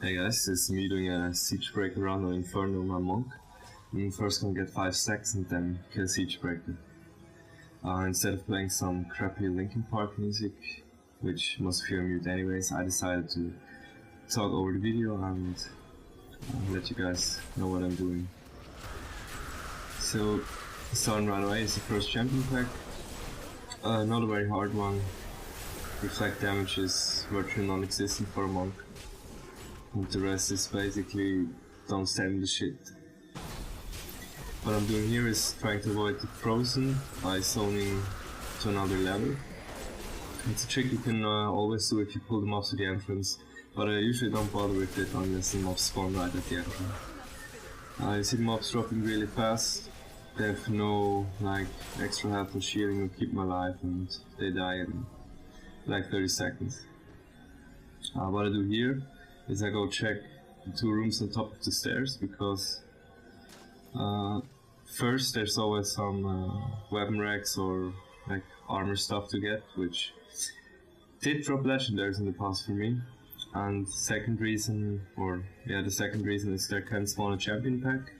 Hey guys, this is me doing a Siegebreaker run on Inferno, my monk. I'm first gonna get 5 stacks and then kill Siegebreaker. Instead of playing some crappy Linkin Park music, which most of you are mute anyways, I decided to talk over the video and let you guys know what I'm doing. So, starting right away is the first champion pack. Not a very hard one. Reflect damage is virtually non-existent for a monk. And the rest is basically don't stand in the shit. What I'm doing here is trying to avoid the frozen by zoning to another level. It's a trick you can always do if you pull them up to the entrance, but I usually don't bother with it unless the mobs spawn right at the entrance. You see the mobs dropping really fast. They have no extra health or shielding to keep them alive, and they die in like 30 seconds. What I do here is I go check the 2 rooms on top of the stairs, because first there's always some weapon racks or armor stuff to get, which did drop legendaries in the past for me. And the second reason is there can spawn a champion pack.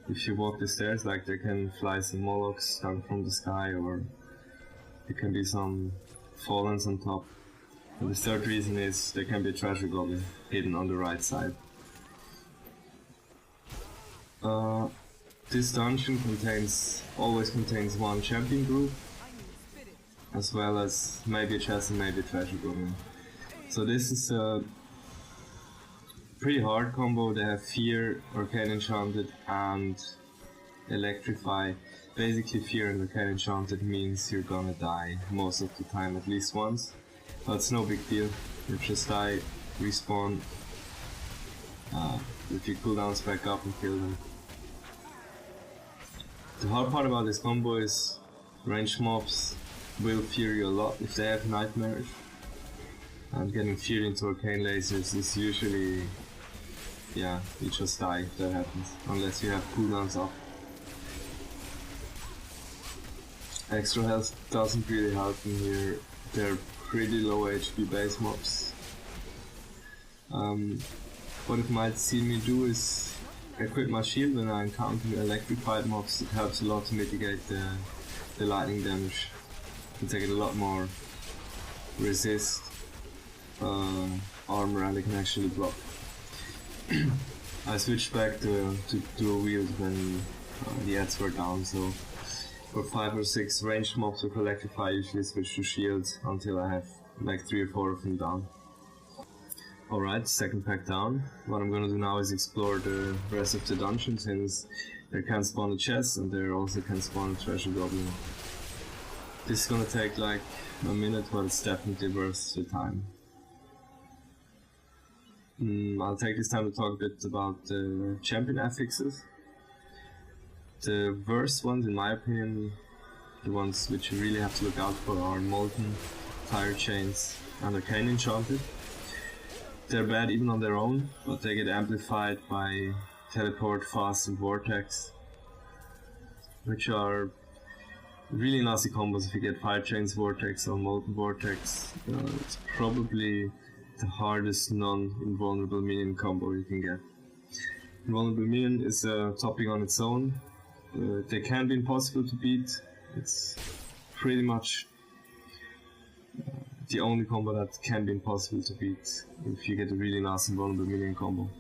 If you walk the stairs, there can fly some Molochs down from the sky, or there can be some Fallens on top. And the third reason is there can be a treasure goblin hidden on the right side. This dungeon always contains 1 champion group, as well as maybe a chest and maybe a treasure goblin. So this is a pretty hard combo. They have Fear, Arcane Enchanted and Electrify. Basically Fear and Arcane Enchanted means you're gonna die most of the time, at least once. But it's no big deal, you just die, respawn, with your cooldowns back up and kill them. The hard part about this combo is ranged mobs will fear you a lot if they have nightmares. And getting feared into arcane lasers is usually, you just die if that happens, unless you have cooldowns up. Extra health doesn't really help in here. They're pretty low HP base mobs. What it might see me do is equip my shield when I encounter electrified mobs. It helps a lot to mitigate the lightning damage. You can take it a lot more resist armor, and they can actually block. I switched back to dual wield when the ads were down, so for 5 or 6 ranged mobs with electrify, I usually switch to shields until I have 3 or 4 of them down. Alright, second pack down. What I'm gonna do now is explore the rest of the dungeon, since there can spawn a chest and there also can spawn a treasure goblin. This is gonna take a minute, but it's definitely worth the time. I'll take this time to talk a bit about the champion affixes. The worst ones, in my opinion, the ones which you really have to look out for, are Molten, Fire Chains and Arcane Enchanted. They're bad even on their own, but they get amplified by Teleport, Fast and Vortex, which are really nasty combos. If you get Fire Chains Vortex or Molten Vortex, it's probably the hardest non-invulnerable minion combo you can get. Invulnerable minion is a topic on its own. They can be impossible to beat. It's pretty much the only combo that can be impossible to beat if you get a really nasty invulnerable minion combo.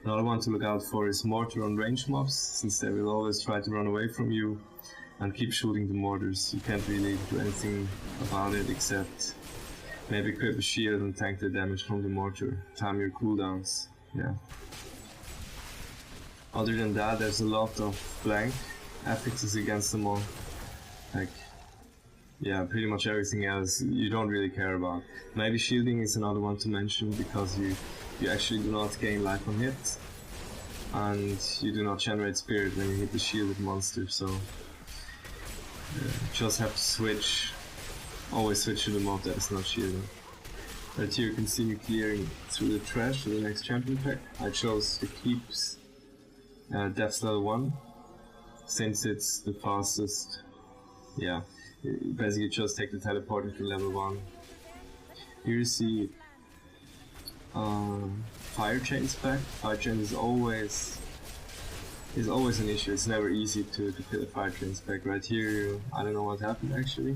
Another one to look out for is Mortar on ranged mobs, since they will always try to run away from you and keep shooting the mortars. You can't really do anything about it except maybe equip a shield and tank the damage from the mortar, time your cooldowns. Other than that, there's a lot of blank affixes against them all. Pretty much everything else you don't really care about. Maybe shielding is another one to mention, because you actually do not gain life on hit, and you do not generate spirit when you hit the shielded monster, so just have to switch. Always switch to the mob that is not shielded. Right here you can see me clearing through the trash to the next champion pack. I chose the Keeps Depth level 1, since it's the fastest. Basically just take the teleporter to level 1. Here you see fire chain spec. Fire chain is always an issue. It's never easy to kill a fire chain spec. Right here, I don't know what happened actually.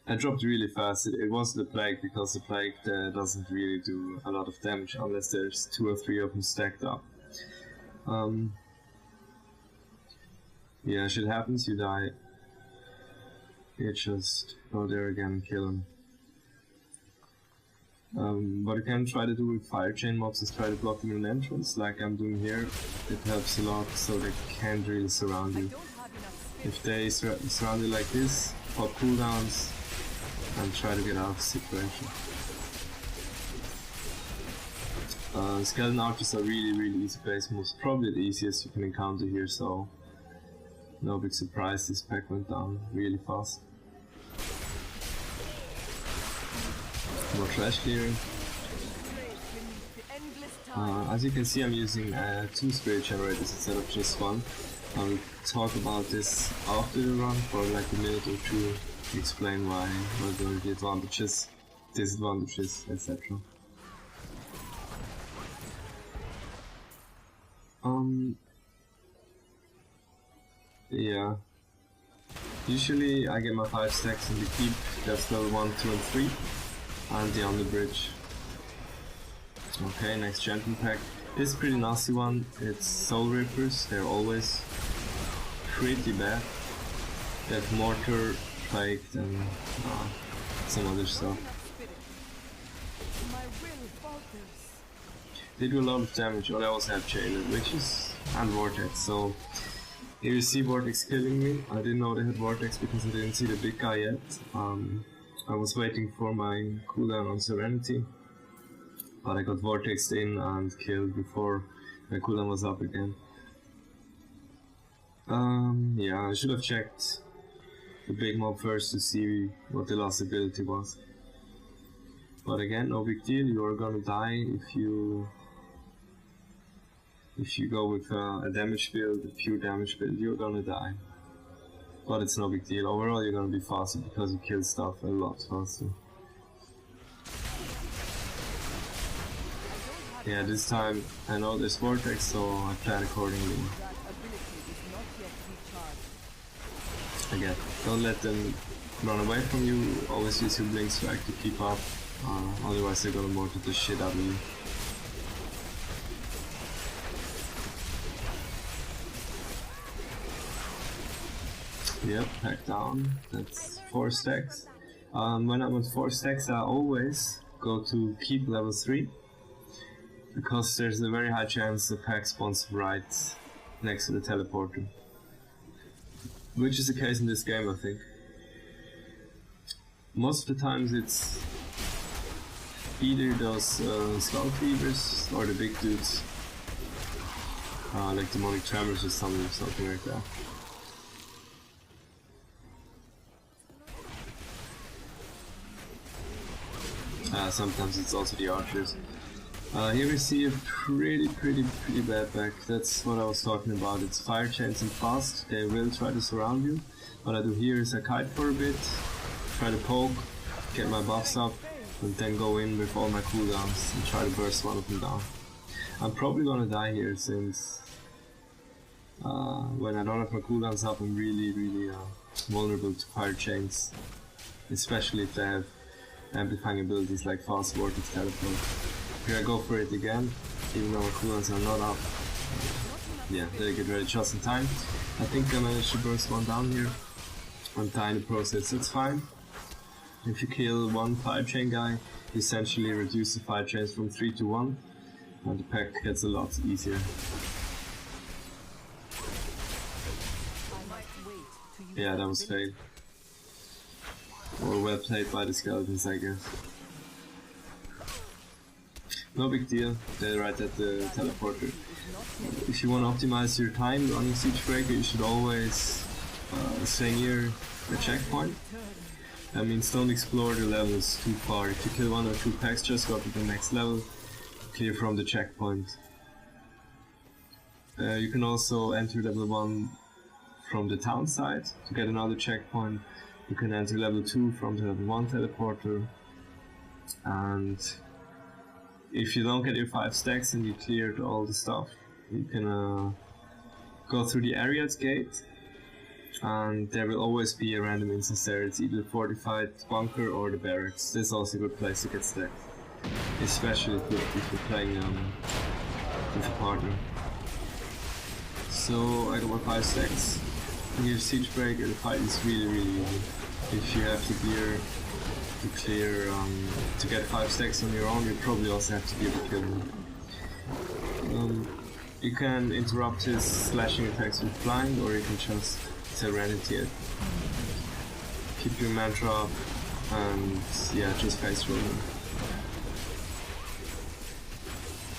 I dropped really fast. It was the plague, because the plague doesn't really do a lot of damage unless there's 2 or 3 of them stacked up. Yeah, shit happens, you die. You just go there again and kill him. What you can try to do with fire chain mobs is try to block them in an entrance, like I'm doing here. It helps a lot, so they can't really surround you. If they surround you like this, pop cooldowns, and try to get out of the situation. Skeleton archers are really easy base moves, probably the easiest you can encounter here, so no big surprise this pack went down really fast. More trash clearing. As you can see, I'm using 2 spirit generators instead of just 1. I will talk about this after the run for like a minute or 2, explain why, what are the advantages, disadvantages, etc. Yeah. Usually I get my 5 stacks in the keep, that's level 1, 2 and 3, and the Underbridge. Okay, next champion pack. This is a pretty nasty one. It's Soul Rippers, they're always pretty bad. They have Mortar, Plagued and some other stuff. They do a lot of damage, or they also have Jailer, which is, and Vortex, so here you see Vortex killing me. I didn't know they had Vortex because I didn't see the big guy yet. I was waiting for my cooldown on Serenity, but I got Vortexed in and killed before my cooldown was up again. Yeah, I should have checked the big mob first to see what the last ability was. But again, no big deal, you are gonna die if you go with a damage build, a pure damage build, you're gonna die. But it's no big deal. Overall, you're gonna be faster because you kill stuff a lot faster. Yeah, this time I know there's Vortex, so I plan accordingly. Again, don't let them run away from you. Always use your blink strike to keep up. Otherwise, they're gonna mortar the shit out of you. Yep, pack down. That's 4 stacks. When I'm at 4 stacks, I always go to keep level 3, because there's a very high chance the pack spawns right next to the teleporter, which is the case in this game, I think. Most of the times it's either those skull cleavers or the big dudes, like demonic tremors or something like that. Sometimes it's also the archers. Here we see a pretty bad pack. That's what I was talking about. It's fire chains and fast. They will try to surround you. What I do here is I kite for a bit, try to poke, get my buffs up, and then go in with all my cooldowns and try to burst one of them down. I'm probably gonna die here since when I don't have my cooldowns up, I'm really vulnerable to fire chains, especially if they have amplifying abilities like fast vortex teleport. Here I go for it again, even though my cooldowns are not up. Yeah, they get ready just in time. I think I managed to burst one down here and die in the process. That's fine. If you kill one fire chain guy, you essentially reduce the fire chains from 3 to 1, and the pack gets a lot easier. Yeah, that was fail. Or well played by the skeletons, I guess. No big deal, they're right at the teleporter. If you want to optimize your time running Siegebreaker, you should always stay near the checkpoint. That means don't explore the levels too far. If you kill 1 or 2 packs, just go to the next level, clear from the checkpoint. You can also enter level 1 from the town side to get another checkpoint. You can enter level 2 from the level 1 teleporter, and if you don't get your 5 stacks and you cleared all the stuff, you can go through the Ariad's gate, and there will always be a random instance there. It's either the fortified bunker or the barracks. This is also a good place to get stacked, especially if you're playing with a partner. So I got my 5 stacks. Here's Siegebreaker. The fight is really easy. If you have the gear to clear, to get 5 stacks on your own, you probably also have to gear to kill him. You can interrupt his slashing attacks with blind, or you can just serenity it. Keep your mantra up, and yeah, just face roll him.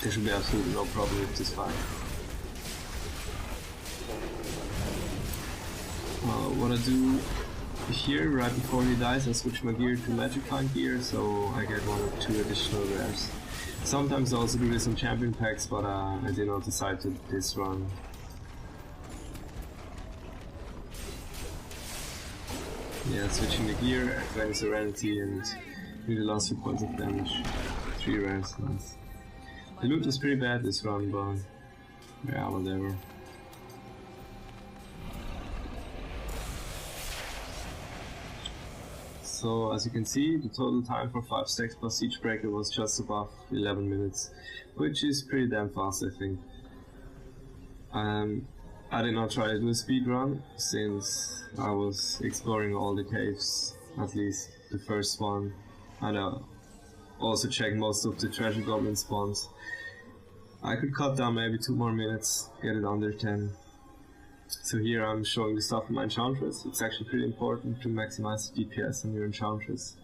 There should be absolutely no problem with this fight. What I do here, right before he dies, I switch my gear to Magic Find gear, so I get 1 or 2 additional rares. Sometimes I also do this on champion packs, but I did not decide to this run. Yeah, switching the gear, activating Serenity, and really lost 2 points of damage. 3 rares, nice. The loot was pretty bad this run, but yeah, whatever. So as you can see, the total time for 5 stacks plus Siegebreaker was just above 11 minutes, which is pretty damn fast, I think. I did not try to do a speed run, since I was exploring all the caves, at least the first one, and also checked most of the treasure goblin spawns. I could cut down maybe 2 more minutes, get it under 10. So here I'm showing the stuff in my Enchantress. It's actually pretty important to maximize the DPS on your Enchantress.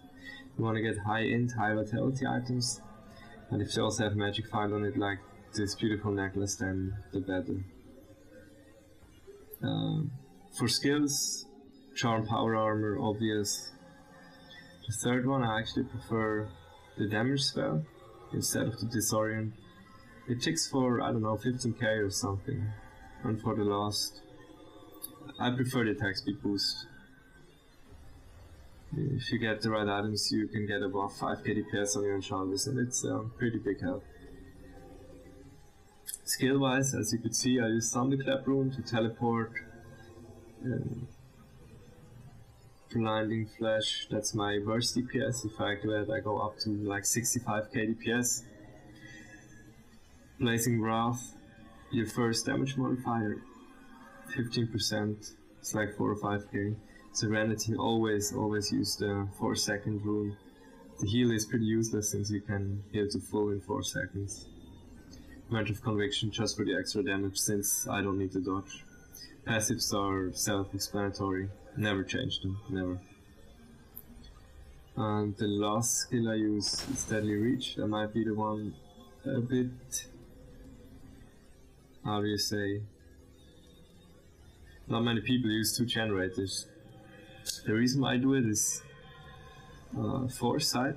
You want to get high int, high vitality items, and if they also have magic find on it, like this beautiful necklace, then the better. For skills, Charm, Power Armor, obvious. The third one, I actually prefer the damage spell instead of the Disorient. It ticks for, I don't know, 15k or something. And for the last, I prefer the attack speed boost. If you get the right items, you can get above 5k DPS on your Enchantress, and it's a pretty big help. Skill wise, as you could see, I use Thunderclap Rune to teleport. Blinding Flash, that's my burst DPS. If I activate, I go up to like 65k DPS. Blazing Wrath, your first damage modifier, 15%, it's like 4 or 5k. Serenity, always use the 4-second rune. The heal is pretty useless since you can heal to full in 4 seconds. March of Conviction just for the extra damage, since I don't need to dodge. Passives are self-explanatory, never change them, never. And the last skill I use is Deadly Reach. That might be the one a bit, how do you say, not many people use 2 generators. The reason why I do it is Foresight.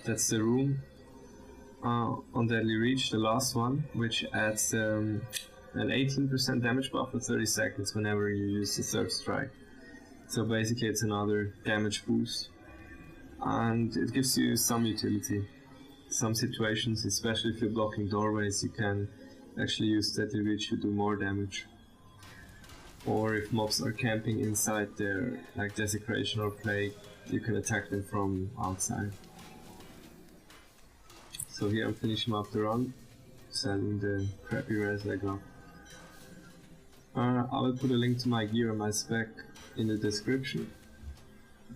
That's the room on Deadly Reach, the last one, which adds an 18% damage buff for 30 seconds whenever you use the third strike. So basically it's another damage boost, and it gives you some utility. Some situations, especially if you're blocking doorways, you can actually use Deadly Reach to do more damage. Or if mobs are camping inside their like Desecration or Plague, you can attack them from outside. So here I'm finishing up the run, selling the crappy rares I got. I will put a link to my gear and my spec in the description,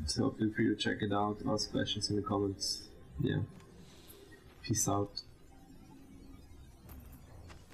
so feel free to check it out, ask questions in the comments. Yeah, peace out.